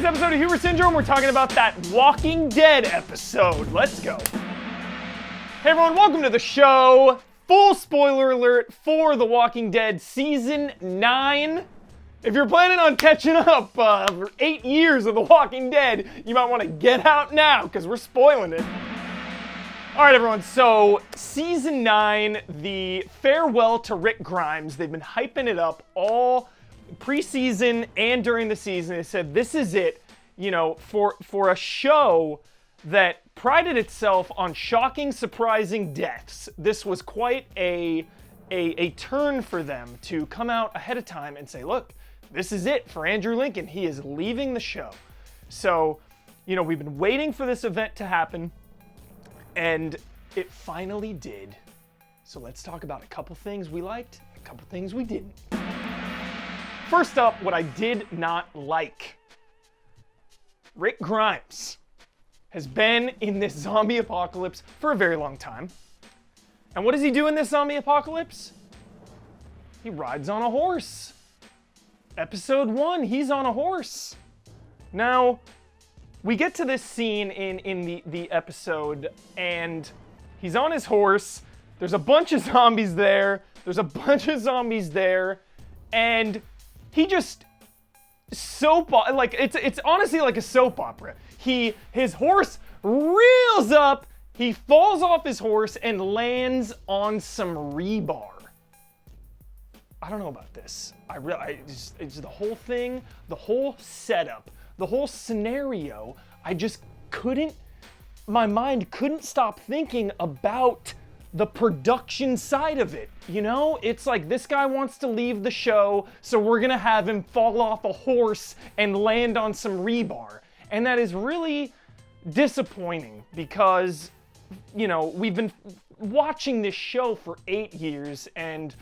today's episode of Hubert Syndrome, we're talking about that Walking Dead episode. Let's go. Hey everyone, welcome to the show. Full spoiler alert for The Walking Dead Season 9. If you're planning on catching up for 8 years of The Walking Dead, you might want to get out now because we're spoiling it. Alright everyone, so Season 9, the farewell to Rick Grimes. They've been hyping it up all preseason and during the season. They said this is it, you know, for a show that prided itself on shocking, surprising deaths. This was quite a turn for them to come out ahead of time and say, look, this is it for Andrew Lincoln. He is leaving the show. So, you know, we've been waiting for this event to happen, and it finally did. So let's talk about a couple things we liked, a couple things we didn't. First up, what I did not like. Rick Grimes has been in this zombie apocalypse for a very long time. And what does he do in this zombie apocalypse? He rides on a horse. Episode 1, he's on a horse. Now, we get to this scene in the episode, and he's on his horse. There's a bunch of zombies there. And he just it's honestly like a soap opera. His horse reels up, he falls off his horse and lands on some rebar. I don't know about this. It's the whole thing, the whole setup, the whole scenario. My mind couldn't stop thinking about the production side of it, you know? It's like this guy wants to leave the show, so we're gonna have him fall off a horse and land on some rebar. And that is really disappointing because, you know, we've been watching this show for 8 years, and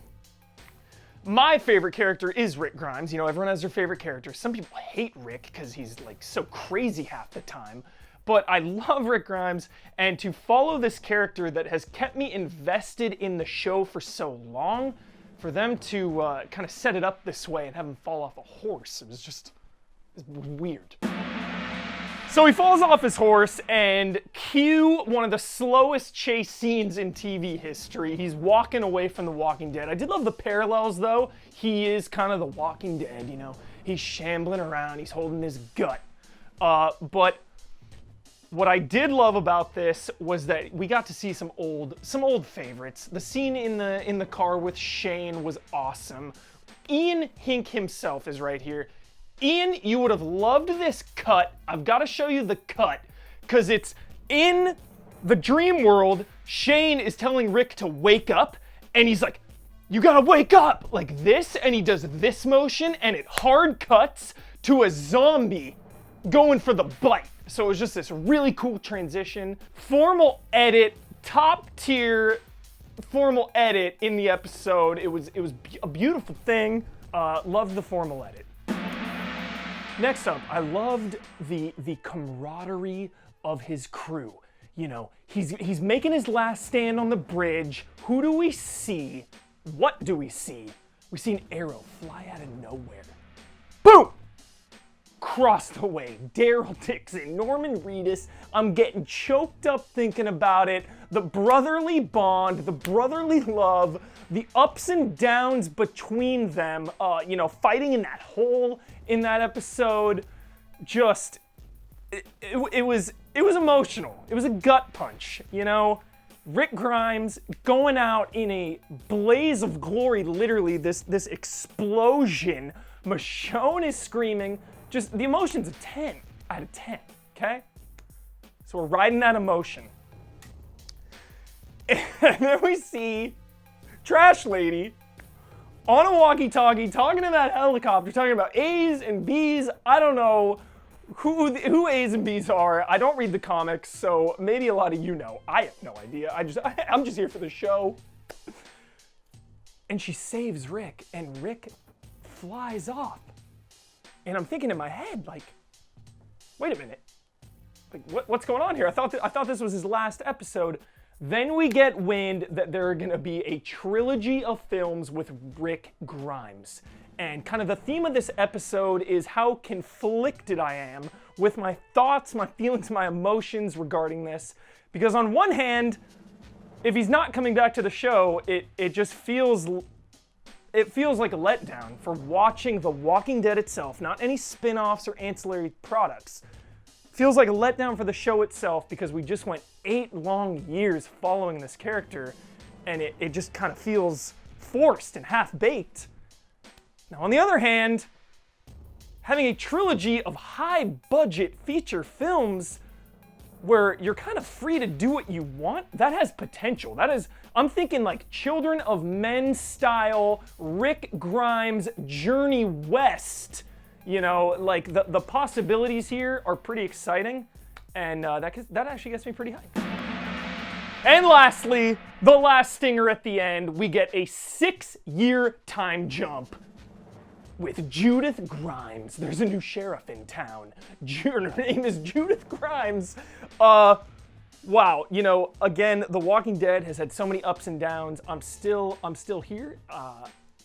my favorite character is Rick Grimes. You know, everyone has their favorite character. Some people hate Rick because he's like so crazy half the time. But I love Rick Grimes, and to follow this character that has kept me invested in the show for so long, for them to kind of set it up this way and have him fall off a horse, it was weird. So he falls off his horse, and cue one of the slowest chase scenes in TV history. He's walking away from The Walking Dead. I did love the parallels, though. He is kind of The Walking Dead, you know. He's shambling around, he's holding his gut. But what I did love about this was that we got to see some old favorites. The scene in the car with Shane was awesome. Ian Hink himself is right here. Ian, you would have loved this cut. I've got to show you the cut because it's in the dream world. Shane is telling Rick to wake up, and he's like, "You gotta wake up!" like this, and he does this motion, and it hard cuts to a zombie going for the bite. So it was just this really cool transition. Formal edit, top tier formal edit in the episode. It was a beautiful thing. Loved the formal edit. Next up, I loved the camaraderie of his crew. You know, he's making his last stand on the bridge. Who do we see? What do we see? We see an arrow fly out of nowhere. Boom! Across the way, Daryl Dixon, Norman Reedus. I'm getting choked up thinking about it. The brotherly bond, the brotherly love, the ups and downs between them, you know, fighting in that hole in that episode. Just, it was emotional. It was a gut punch, you know? Rick Grimes going out in a blaze of glory, literally, this explosion. Michonne is screaming. Just the emotion's a 10 out of 10, okay? So we're riding that emotion. And then we see Trash Lady on a walkie-talkie talking to that helicopter, talking about A's and B's. I don't know who A's and B's are. I don't read the comics, so maybe a lot of you know. I have no idea. I'm just here for the show. And she saves Rick, and Rick flies off. And I'm thinking in my head, like, wait a minute. Like, what's going on here? I thought this was his last episode. Then we get wind that there are going to be a trilogy of films with Rick Grimes. And kind of the theme of this episode is how conflicted I am with my thoughts, my feelings, my emotions regarding this. Because on one hand, if he's not coming back to the show, it just feels like a letdown for watching The Walking Dead itself, not any spin-offs or ancillary products. Feels like a letdown for the show itself because we just went 8 long years following this character, and it just kind of feels forced and half-baked. Now, on the other hand, having a trilogy of high-budget feature films where you're kind of free to do what you want, that has potential. That is, I'm thinking like Children of Men style, Rick Grimes, Journey West. You know, like the possibilities here are pretty exciting, and that actually gets me pretty hyped. And lastly, the last stinger at the end, we get a 6-year time jump with Judith Grimes. There's a new sheriff in town. Her name is Judith Grimes. Wow, you know, again, The Walking Dead has had so many ups and downs. I'm still here.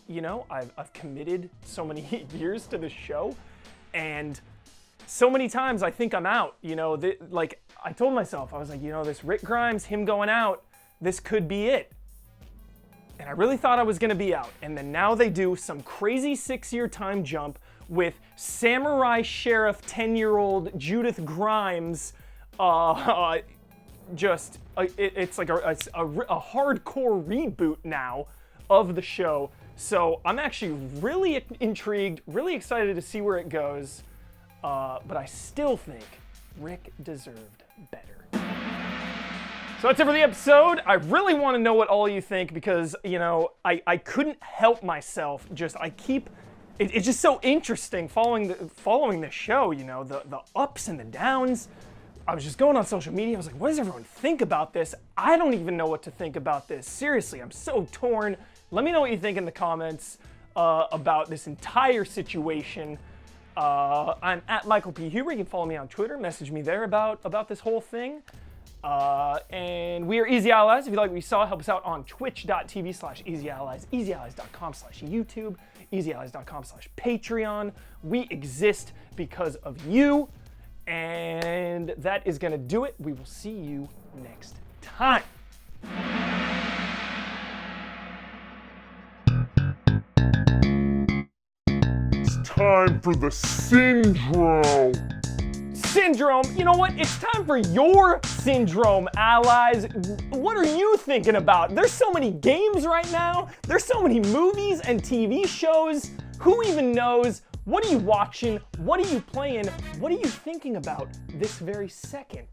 You know, I've committed so many years to this show, and so many times I think I'm out. You know, like I told myself, I was like, you know, this Rick Grimes, him going out, this could be it. And I really thought I was gonna be out. And then now they do some crazy 6-year time jump with samurai sheriff 10-year-old Judith Grimes. It's like a hardcore reboot now of the show. So I'm actually really intrigued, really excited to see where it goes. But I still think Rick deserved better. So that's it for the episode. I really want to know what all you think because, you know, I couldn't help myself. It's just so interesting following this show, you know, the ups and the downs. I was just going on social media. I was like, what does everyone think about this? I don't even know what to think about this. Seriously, I'm so torn. Let me know what you think in the comments about this entire situation. I'm at Michael P. Huber. You can follow me on Twitter. Message me there about this whole thing. And we are Easy Allies. If you like what you saw, help us out on twitch.tv/easyallies, easyallies.com/YouTube, easyallies.com/Patreon. We exist because of you. And that is going to do it. We will see you next time. It's time for the syndrome. Syndrome? You know what? It's time for your syndrome, allies. What are you thinking about? There's so many games right now. There's so many movies and TV shows. Who even knows? What are you watching? What are you playing? What are you thinking about this very second?